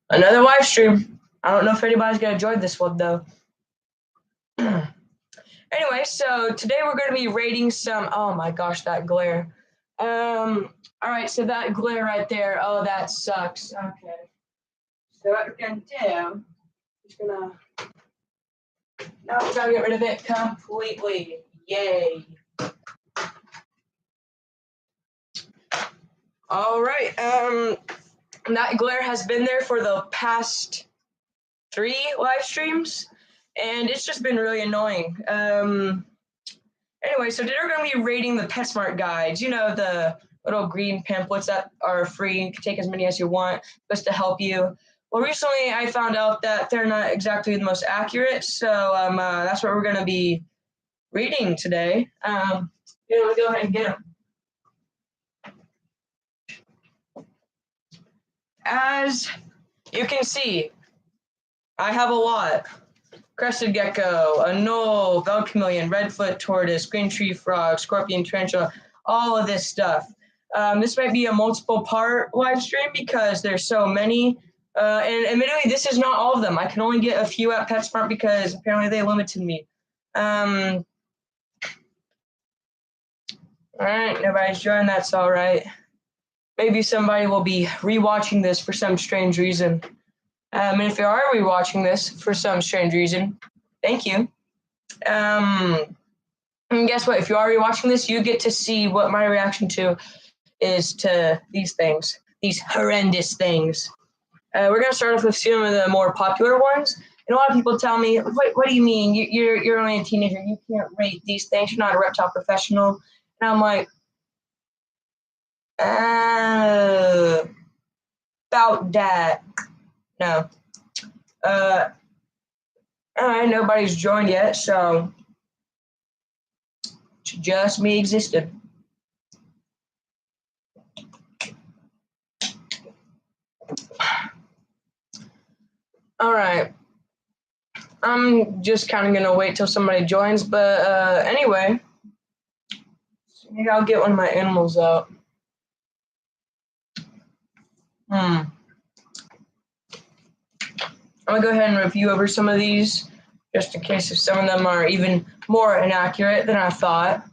Another live stream. I don't know if anybody's gonna join this one though. Anyway, so today we're gonna be rating some. Oh my gosh, that glare. All right, so that glare right there. Oh, that sucks. Okay. So what we're gonna do? Just gonna. No, we're gonna get rid of it completely. Yay. All right. That glare has been there for the past 3 live streams, and it's just been really annoying. Anyway, so today we're going to be rating the Petsmart guides. You know, the little green pamphlets that are free. You can take as many as you want, just to help you. Well, recently I found out that they're not exactly the most accurate, so that's what we're going to be reading today. We'll go ahead and get them. As you can see, I have a lot. Crested gecko, a knoll, velvet chameleon, redfoot tortoise, green tree frog, scorpion tarantula, all of this stuff. This might be a multiple part live stream because there's so many. And admittedly, this is not all of them. I can only get a few at PetSmart because apparently they limited me. All right, nobody's joined. That's all right. Maybe somebody will be rewatching this for some strange reason. And if you are rewatching this for some strange reason, thank you. And guess what? If you are rewatching this, you get to see what my reaction is to these things, these horrendous things. We're gonna start off with some of the more popular ones. And a lot of people tell me, "What do you mean? You're only a teenager. You can't rate these things. You're not a reptile professional." And I'm like, about that. No. All right, nobody's joined yet, so just me existed. All right. I'm just kind of going to wait till somebody joins, but anyway, maybe I'll get one of my animals out. I'm going to go ahead and review over some of these, just in case if some of them are even more inaccurate than I thought.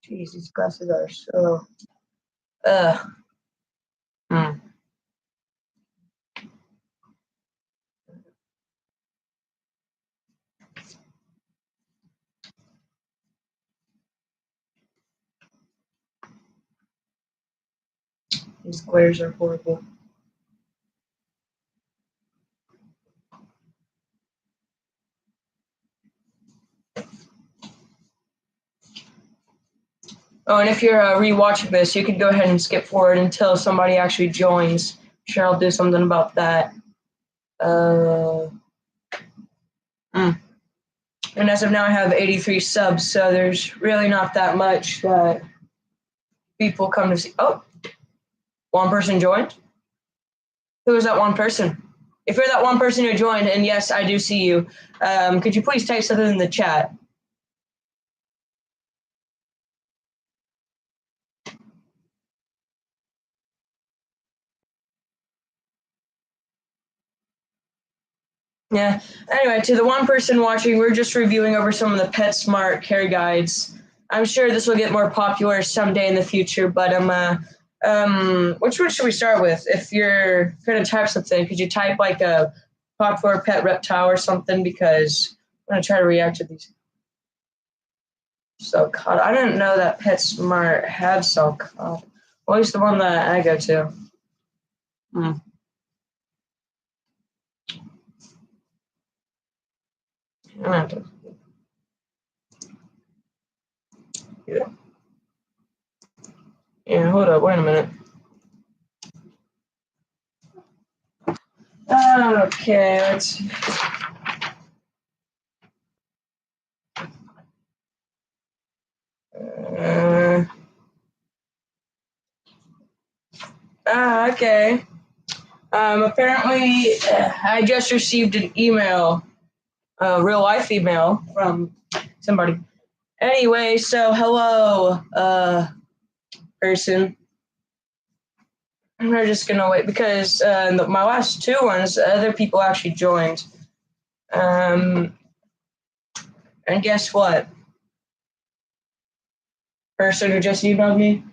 Jeez, these glasses are so... These glares are horrible. Oh, and if you're rewatching this, you can go ahead and skip forward until somebody actually joins. I'm sure I'll do something about that. And as of now, I have 83 subs, so there's really not that much that people come to see. Oh, one person joined? Who is that one person? If you're that one person who joined, and yes, I do see you, could you please type something in the chat? Yeah. Anyway, to the one person watching, we're just reviewing over some of the PetSmart care guides. I'm sure this will get more popular someday in the future, but which one should we start with? If you're going to type something, could you type like a popular pet reptile or something? Because I'm going to try to react to these. So cod. I didn't know that PetSmart had so cod. Well, at least the one that I go to. Yeah, hold up, wait a minute. Okay, let's see. Okay. Apparently, I just received an email, a real life email from somebody. Anyway, so hello, person. we're just gonna wait because my last two ones, other people actually joined. And guess what? Person who just emailed me,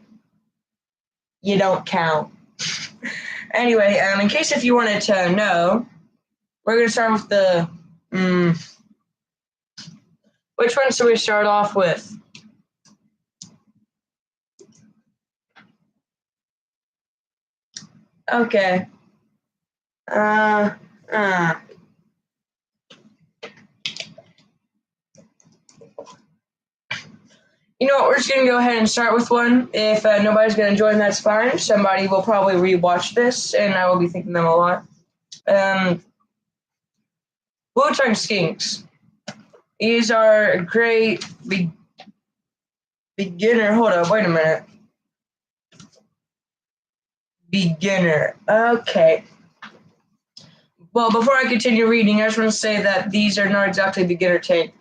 you don't count. Anyway, in case if you wanted to know, we're gonna start with the. Which one should we start off with? Okay. You know what? We're just gonna go ahead and start with one. If nobody's gonna join, that's fine. Somebody will probably rewatch this, and I will be thinking them a lot. Blue tongue skinks. These are a great beginner. Hold up, wait a minute. Beginner. Okay. Well, before I continue reading, I just want to say that these are not exactly beginner tank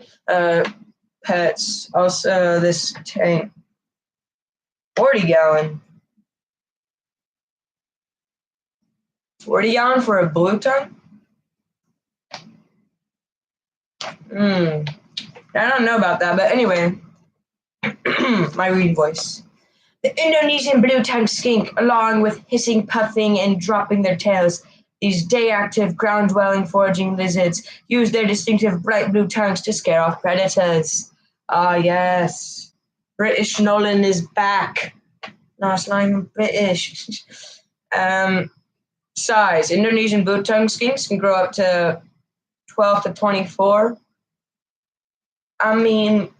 pets. Also, this tank, 40-gallon. 40-gallon for a blue tongue? I don't know about that, but anyway, my reading voice. The Indonesian blue-tongued skink, along with hissing, puffing, and dropping their tails, these day-active, ground-dwelling foraging lizards use their distinctive bright blue tongues to scare off predators. Ah, yes. British Nolan is back. No, it's not even British. Size. Indonesian blue-tongued skinks can grow up to 12 to 24. I mean,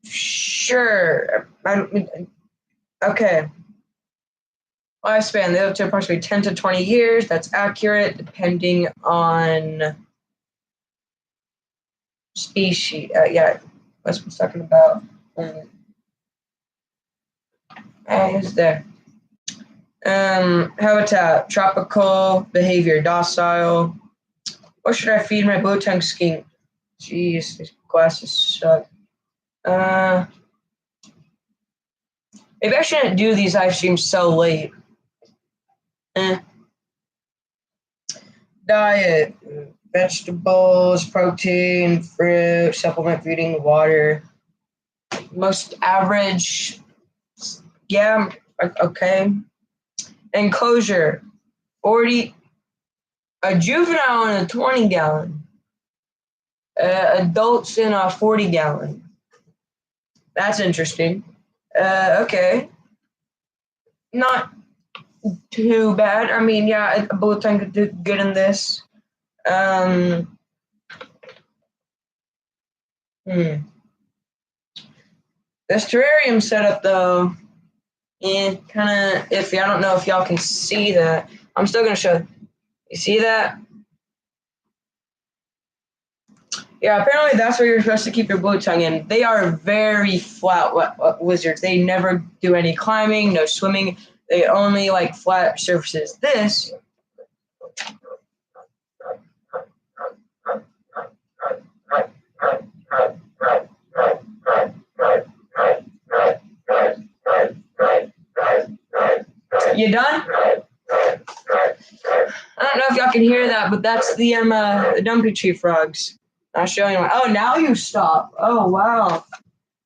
sure. Okay. Lifespan, they live to approximately 10 to 20 years. That's accurate, depending on species. Yeah, that's what we're talking about. Is there? Habitat, tropical, behavior, docile. What should I feed my blue tongue skink? Jeez, these glasses suck. Maybe I shouldn't do these live streams so late. Diet, vegetables, protein, fruit, supplement feeding, water. Most average, yeah, okay. Enclosure, 40, a juvenile in a 20-gallon. Adults in a 40-gallon. That's interesting. Okay. Not too bad. I mean, yeah, a blue tongue could do good in this. This terrarium setup, though, kind of iffy. I don't know if y'all can see that. I'm still going to show. You see that? Yeah, apparently that's where you're supposed to keep your blue tongue in. They are very flat lizards. They never do any climbing, no swimming. They only like flat surfaces. This you done? I don't know if y'all can hear that, but that's the dumpy tree frogs. I'll show you. Oh, now you stop. Oh, wow.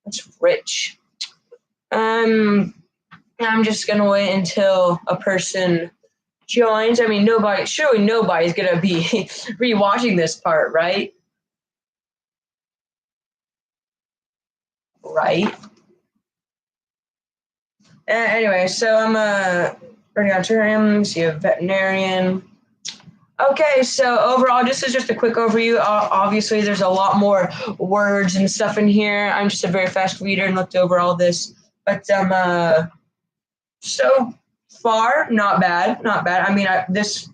That's rich. I'm just gonna wait until a person joins. I mean, surely nobody's gonna be rewatching this part, right? Right. Anyway, so I'm running on terrarium, see a veterinarian. Okay, so overall, this is just a quick overview. Obviously, there's a lot more words and stuff in here. I'm just a very fast reader and looked over all this. But so far, not bad. I mean, this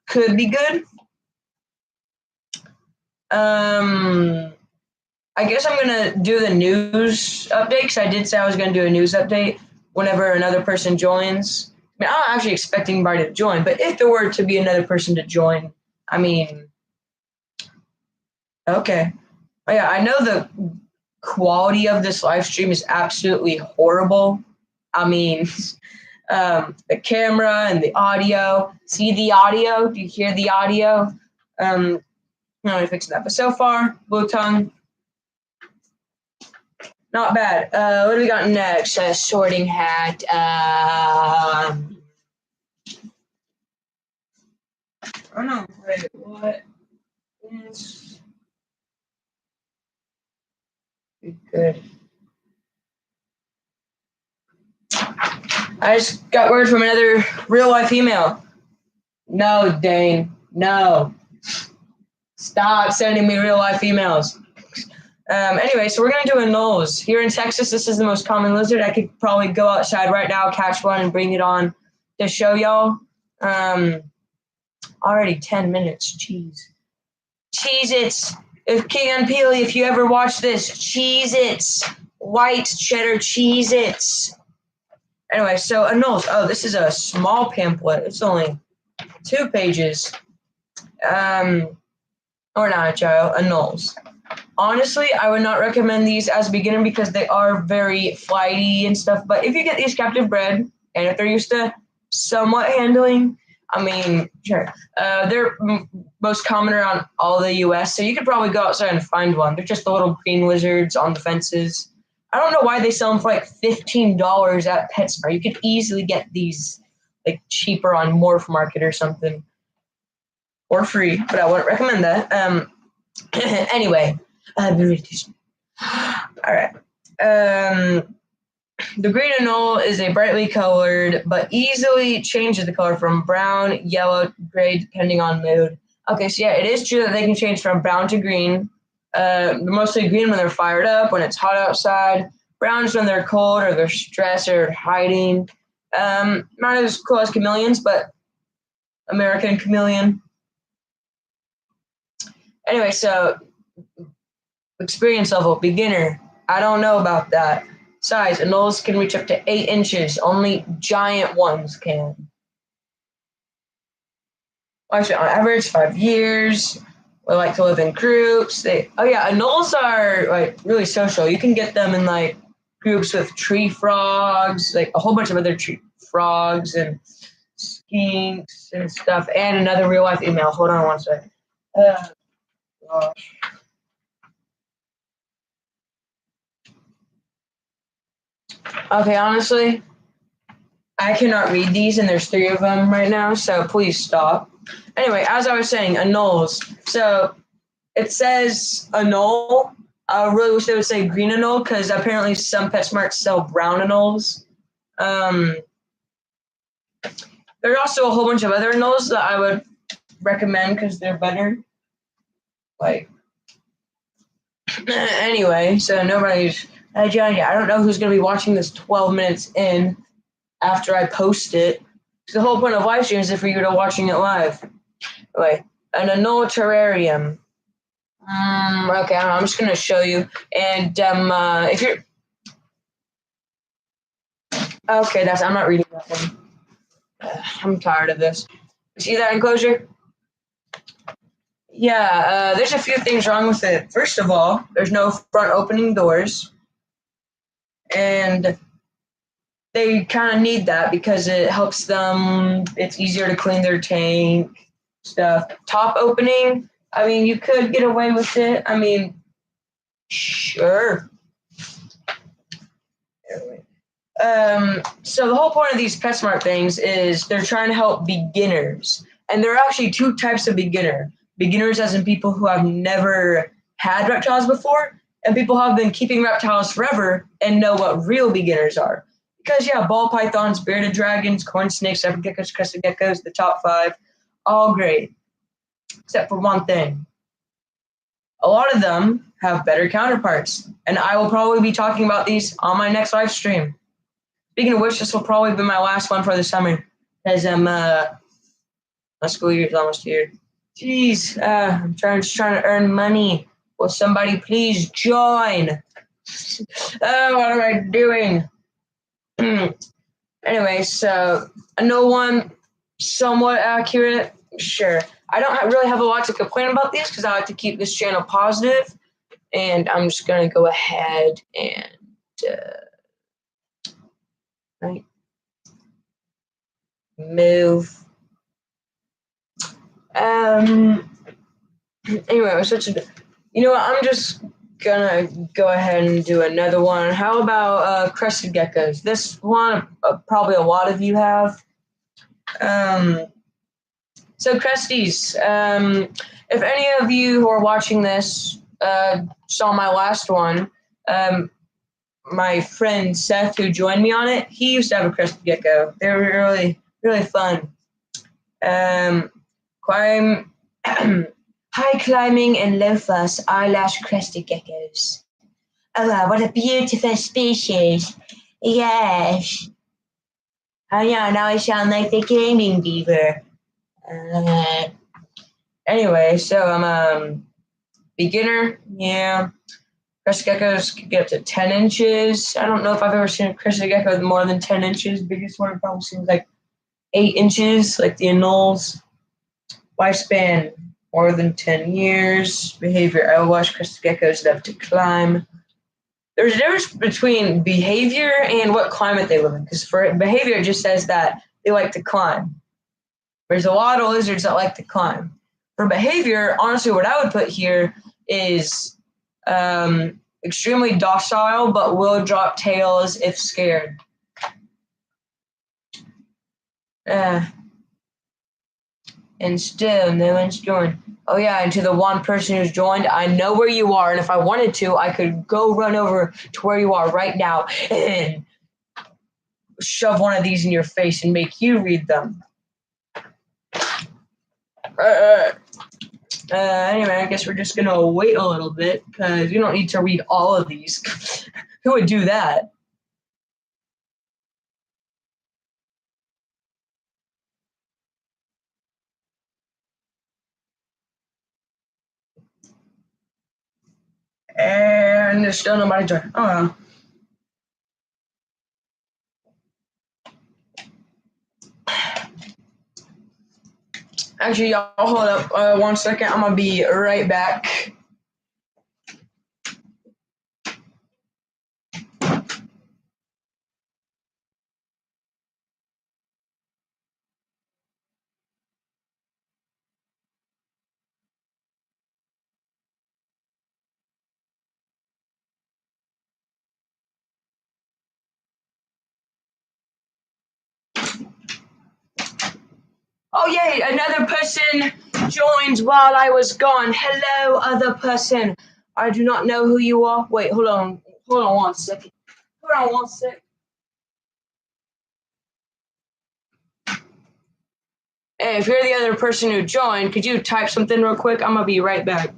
could be good. I guess I'm going to do the news update because I did say I was going to do a news update whenever another person joins. I mean, I'm not actually expecting anybody to join, but if there were to be another person to join, I mean, okay. Oh, yeah, I know the quality of this live stream is absolutely horrible. I mean, the camera and the audio. See the audio? Do you hear the audio? I'm going to fix that. But so far, blue tongue, not bad. What do we got next? Sorting hat. Oh no, wait, what is good? I just got word from another real life email. No, Dane, no. Stop sending me real life emails. Anyway, so we're going to do anoles. Here in Texas, this is the most common lizard. I could probably go outside right now, catch one, and bring it on to show y'all. Already 10 minutes. Jeez. Cheez-Its. If King and Peely, if you ever watch this, Cheez-Its. White cheddar Cheez-Its. Anyway, so anoles. Oh, this is a small pamphlet. It's only 2 pages. Or not, child. Anoles. Honestly, I would not recommend these as a beginner because they are very flighty and stuff. But if you get these captive bred, and if they're used to somewhat handling, I mean, sure. They're most common around all the U.S., so you could probably go outside and find one. They're just the little green lizards on the fences. I don't know why they sell them for like $15 at Petsmart. You could easily get these like cheaper on Morph Market or something. Or free, but I wouldn't recommend that. Anyway. All right. The green anole is a brightly colored, but easily changes the color from brown, yellow, gray, depending on mood. Okay, so yeah, it is true that they can change from brown to green. They're mostly green when they're fired up, when it's hot outside. Browns when they're cold or they're stressed or hiding. Not as cool as chameleons, but American chameleon. Anyway, so experience level, beginner. I don't know about that. Size, anoles can reach up to 8 inches. Only giant ones can. Lifespan on average, 5 years. They like to live in groups. Anoles are like really social. You can get them in like groups with tree frogs, like a whole bunch of other tree frogs and skinks and stuff. And another real life email. Hold on one second. Gosh. Okay, honestly, I cannot read these, and there's 3 of them right now, so please stop. Anyway, as I was saying, anoles. So it says anole. I really wish they would say green anole, because apparently some PetSmarts sell brown anoles. There's also a whole bunch of other anoles that I would recommend because they're better. Like, anyway, so nobody's... Johnny, I don't know who's going to be watching this 12 minutes in after I post it. The whole point of live stream is for you to watching it live. Anyway, an anole terrarium. Okay, I'm just going to show you. And if you're... Okay, I'm not reading that one. I'm tired of this. See that enclosure? Yeah, there's a few things wrong with it. First of all, there's no front opening doors. And they kind of need that because it helps them. It's easier to clean their tank, stuff. Top opening, I mean, you could get away with it. I mean, sure. So the whole point of these PetSmart things is they're trying to help beginners. And there are actually 2 types of beginner. Beginners as in people who have never had reptiles before, and people who have been keeping reptiles forever and know what real beginners are. Because, yeah, ball pythons, bearded dragons, corn snakes, ever geckos, crested geckos, the top 5, all great. Except for one thing. A lot of them have better counterparts. And I will probably be talking about these on my next live stream. Speaking of which, this will probably be my last one for the summer. Because my school year is almost here. Jeez, I'm just trying to earn money. Will somebody please join? What am I doing? Anyway, so I know one somewhat accurate. Sure. I don't really have a lot to complain about these because I like to keep this channel positive. And I'm just going to go ahead and... right. move. Anyway, you know what? I'm just gonna go ahead and do another one. How about crested geckos? This one probably a lot of you have. So cresties. If any of you who are watching this saw my last one, my friend Seth, who joined me on it, he used to have a crested gecko. They were really, really fun. Climb, high climbing and low fuss eyelash crested geckos. Oh, wow, what a beautiful species. Yes. Oh, yeah, now I sound like the gaming beaver. Anyway, so I'm beginner. Yeah. Crested geckos could get up to 10 inches. I don't know if I've ever seen a crested gecko with more than 10 inches. Biggest one probably seems like 8 inches, like the anoles. Lifespan, more than 10 years. Behavior, I watch crested geckos love to climb. There's a difference between behavior and what climate they live in. Because for behavior, it just says that they like to climb. There's a lot of lizards that like to climb. For behavior, honestly, what I would put here is extremely docile, but will drop tails if scared. And still, no one's joined. Oh yeah, and to the one person who's joined, I know where you are, and if I wanted to, I could go run over to where you are right now and shove one of these in your face and make you read them. Anyway, I guess we're just gonna wait a little bit because you don't need to read all of these. Who would do that? And there's still nobody joined. Oh well. Actually, y'all hold up 1 second. I'm gonna be right back. Oh yay, another person joined while I was gone. Hello, other person. I do not know who you are. Wait, hold on 1 second. Hold on 1 second. Hey, if you're the other person who joined, could you type something real quick? I'm gonna be right back.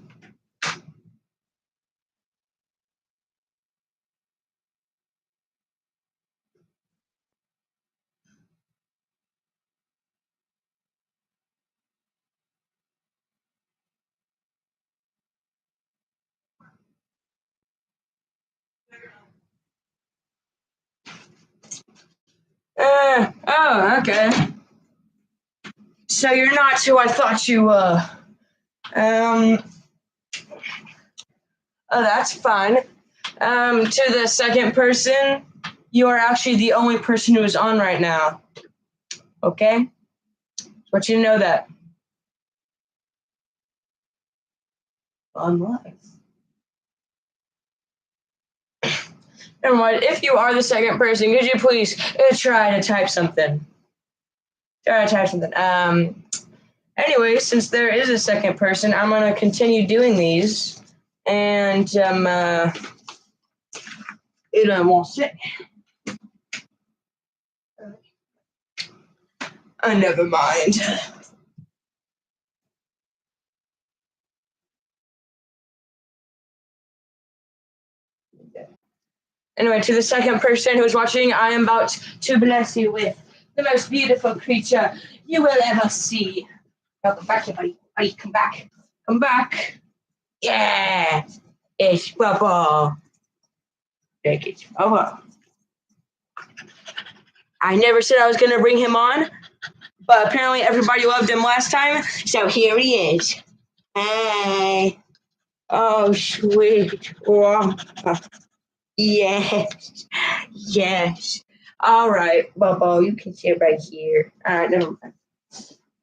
Oh, okay. So you're not who I thought you were. Oh, that's fine. To the second person, you are actually the only person who is on right now. Okay? Want you to know that. On live. Never mind. If you are the second person, could you please try to type something? Try to type something. Anyway, since there is a second person, I'm gonna continue doing these, and it won't sit. Never mind. Anyway, to the second person who's watching, I am about to bless you with the most beautiful creature you will ever see. Welcome back, everybody. Buddy, come back. Come back. Yeah. It's Bubba. Take it, Bubba. I never said I was going to bring him on, but apparently everybody loved him last time, so here he is. Hey. Oh, sweet. Oh. Yes. Yes. All right, Bubbo, you can sit right here. All right, never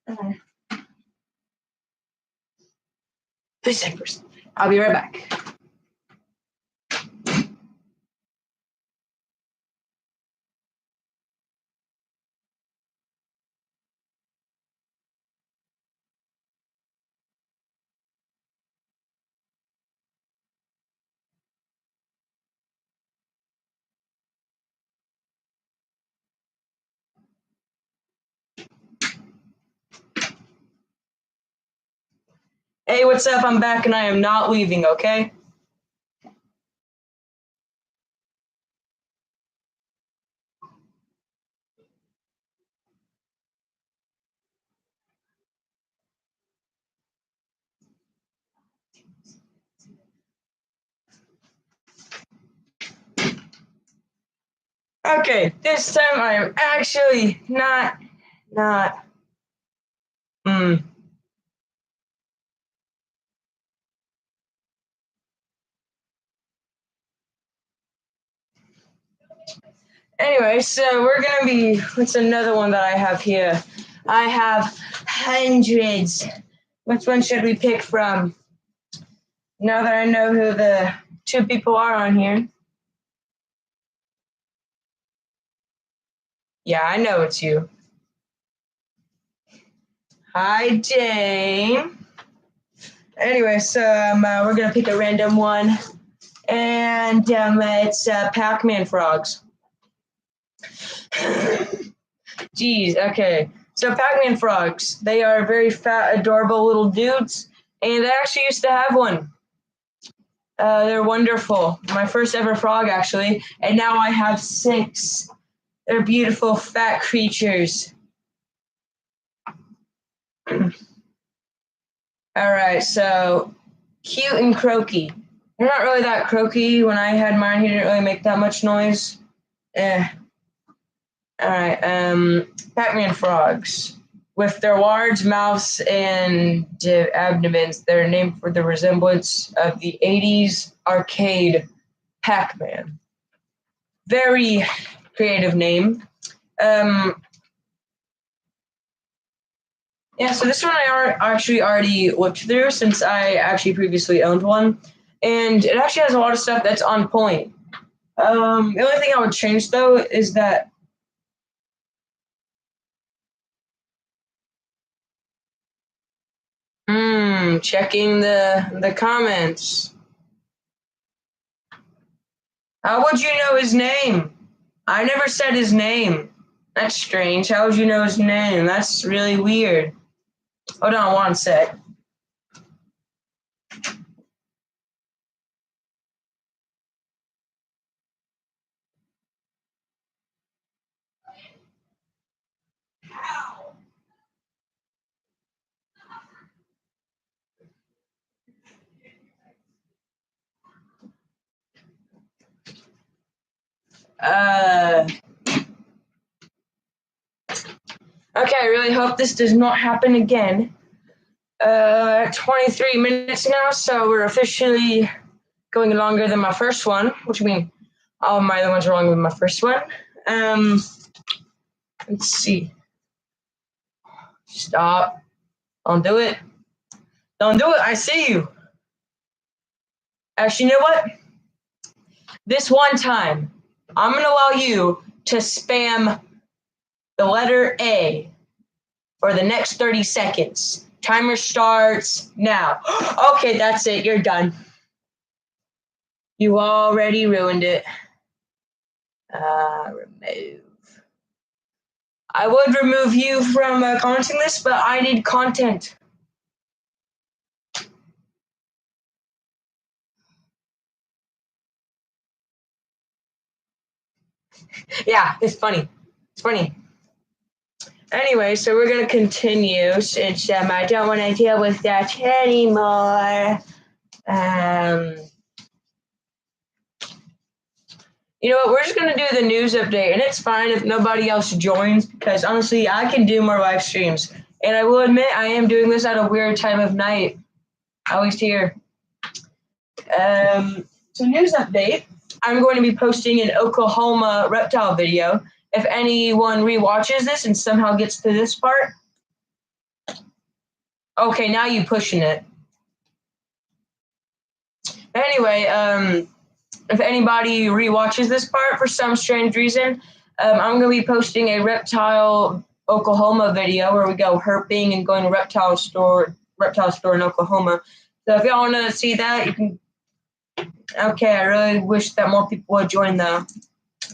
mind. Please say first. I'll be right back. Hey, what's up? I'm back and I am not leaving, okay? Okay, this time I am actually not. Hmm. Anyway, so we're gonna be. What's another one that I have here? I have hundreds. Which one should we pick from? Now that I know who the two people are on here. Yeah, I know it's you. Hi, Jane. Anyway, so we're gonna pick a random one, and it's Pac-Man frogs. Jeez, okay. So Pac-Man frogs, they are very fat, adorable little dudes, and I actually used to have one. They're wonderful. My first ever frog, actually, and now I have 6. They're beautiful, fat creatures. All right, so cute and croaky. They're not really that croaky. When I had mine, he didn't really make that much noise. All right, Pac-Man frogs. With their large mouths and abdomens, they're named for the resemblance of the 80s arcade Pac-Man. Very creative name. Yeah, so this one I actually already looked through since I actually previously owned one, and it actually has a lot of stuff that's on point. The only thing I would change though is that checking the comments. How would you know his name? I never said his name. That's strange. How would you know his name? That's really weird. Hold on one sec. Okay, I really hope this does not happen again. 23 minutes now, so we're officially going longer than my first one, which means all of my other ones are longer than my first one. Let's see. Stop. Don't do it. Don't do it. I see you. Actually, you know what? This one time, I'm going to allow you to spam the letter A for the next 30 seconds. Timer starts now. Okay, that's it. You're done. You already ruined it. Remove. I would remove you from commenting this, but I need content. Yeah, it's funny. It's funny. Anyway, so we're going to continue since I don't want to deal with that anymore. You know what? We're just going to do the news update, and it's fine if nobody else joins because honestly, I can do more live streams. And I will admit, I am doing this at a weird time of night, at least here. So news update. I'm going to be posting an Oklahoma reptile video, if anyone rewatches this and somehow gets to this part. Okay, now you pushing it. Anyway, if anybody rewatches this part for some strange reason, I'm going to be posting a Reptile Oklahoma video where we go herping and going to reptile store in Oklahoma. So if y'all want to see that, you can. Okay, I really wish that more people would join though.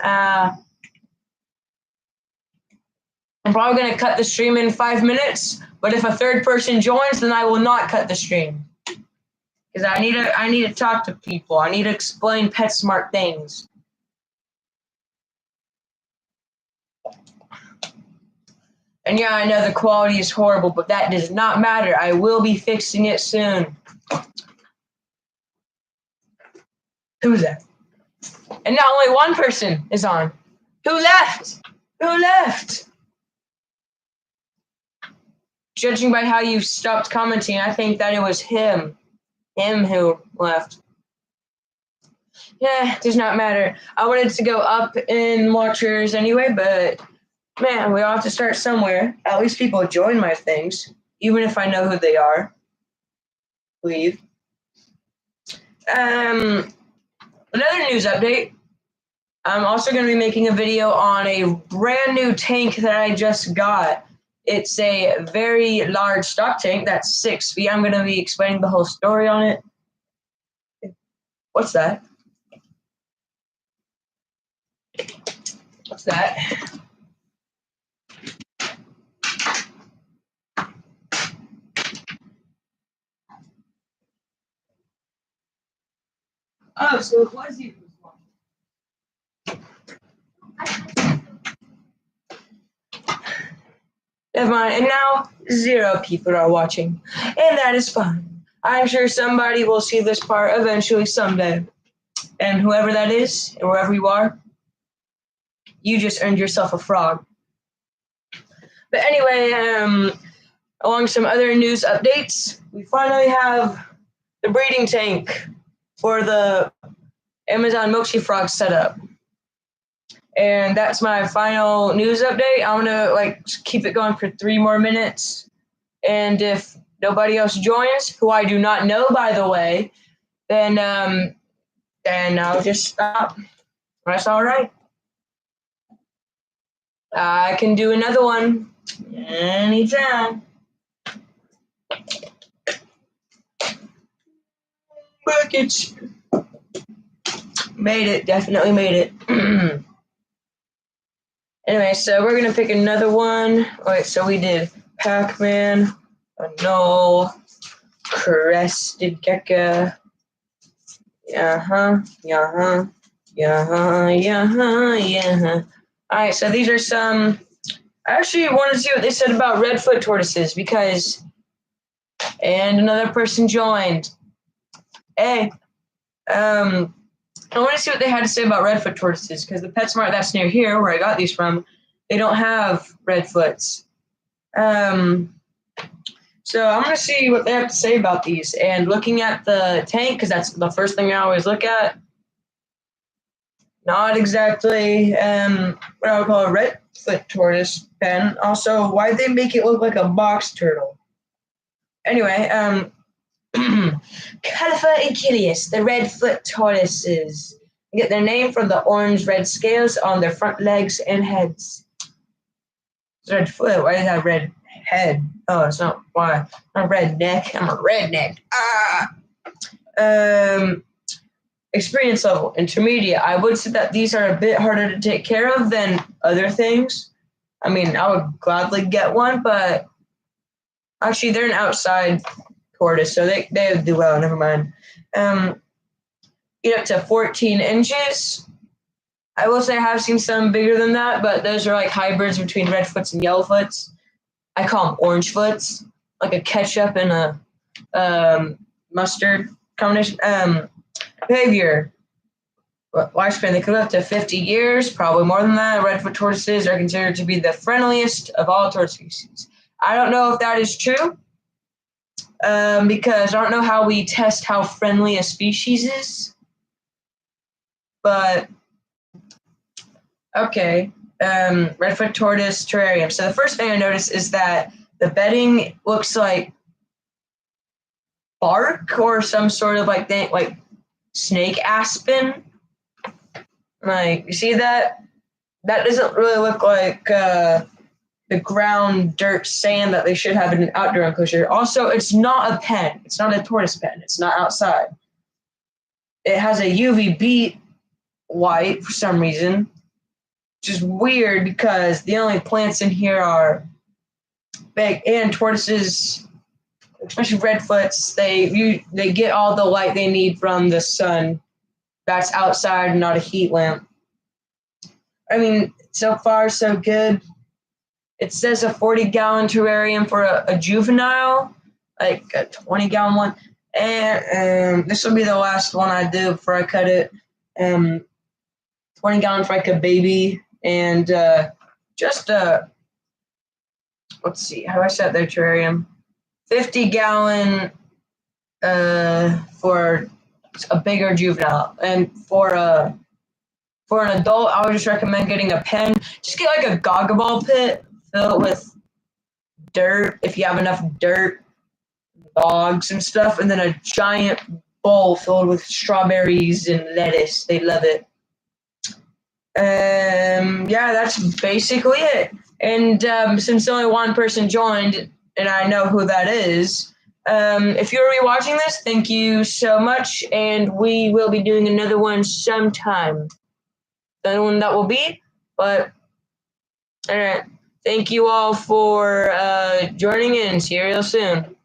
I'm probably going to cut the stream in 5 minutes, but if a third person joins, then I will not cut the stream. Because I need to talk to people. I need to explain Petsmart things. And yeah, I know the quality is horrible, but that does not matter. I will be fixing it soon. Who's that? And not only one person is on. Who left? Who left? Judging by how you stopped commenting, I think that it was him. Him who left. Yeah, it does not matter. I wanted to go up in watchers anyway, but man, we all have to start somewhere. At least people join my things, even if I know who they are. Leave. Another news update. I'm also going to be making a video on a brand new tank that I just got. It's a very large stock tank that's 6 feet. I'm going to be explaining the whole story on it. What's that? What's that? Oh, so it was you. Never mind. And now 0 people are watching. And that is fine. I'm sure somebody will see this part eventually someday. And whoever that is, and wherever you are, you just earned yourself a frog. But anyway, along some other news updates, we finally have the breeding tank for the Amazon Mochi Frog set up. And that's my final news update. I'm gonna keep it going for 3 more minutes. And if nobody else joins, who I do not know by the way, then I'll just stop. That's all right. I can do another one anytime. Package. Made it. Definitely made it. Anyway, so we're going to pick another one. Wait, so we did Pac-Man, a Null, Crested Gecko. Yeah. Alright, so these are some. I actually wanted to see what they said about redfoot tortoises because. And another person joined. Hey. I want to see what they had to say about redfoot tortoises because the PetSmart that's near here, where I got these from, they don't have redfoots. So I'm going to see what they have to say about these. And looking at the tank, because that's the first thing I always look at, not exactly what I would call a redfoot tortoise pen. Also, why'd they make it look like a box turtle? Anyway, Caliphate Achilles, the redfoot tortoises, get their name from the orange-red scales on their front legs and heads. Red foot, why does it have red head? Oh, it's not why. I'm a redneck. I'm a redneck. Experience level, intermediate. I would say that these are a bit harder to take care of than other things. I mean, I would gladly get one, but actually they're an outside tortoise, so they would do well. Never mind. Get up to 14 inches. I will say I have seen some bigger than that, but those are like hybrids between redfoots and yellowfoots. I call them orangefoots, like a ketchup and a mustard combination. Behavior. Lifespan, they could live up to 50 years, probably more than that. Redfoot tortoises are considered to be the friendliest of all tortoise species. I don't know if that is true, because I don't know how we test how friendly a species is. But, okay. redfoot tortoise terrarium. So the first thing I noticed is that the bedding looks like bark or some sort of like thing, like snake aspen. Like, you see that? That doesn't really look like the ground, dirt, sand that they should have in an outdoor enclosure. Also, it's not a pen. It's not a tortoise pen. It's not outside. It has a UVB light for some reason, which is weird because the only plants in here are big, and tortoises, especially redfoots, they get all the light they need from the sun. That's outside, not a heat lamp. I mean, so far so good. It says a 40-gallon terrarium for a juvenile, like a 20-gallon one. And this will be the last one I do before I cut it. 20-gallon for like a baby. And just let's see, how do I set their terrarium? 50-gallon for a bigger juvenile. And for an adult, I would just recommend getting a pen. Just get like a goggle pit, fill it with dirt if you have enough dirt, logs and stuff, and then a giant bowl filled with strawberries and lettuce. They love it. Yeah, that's basically it. And since only one person joined, and I know who that is, if you're rewatching this, thank you so much, and we will be doing another one sometime. Don't know when that will be, but all right. Thank you all for joining in. See you real soon.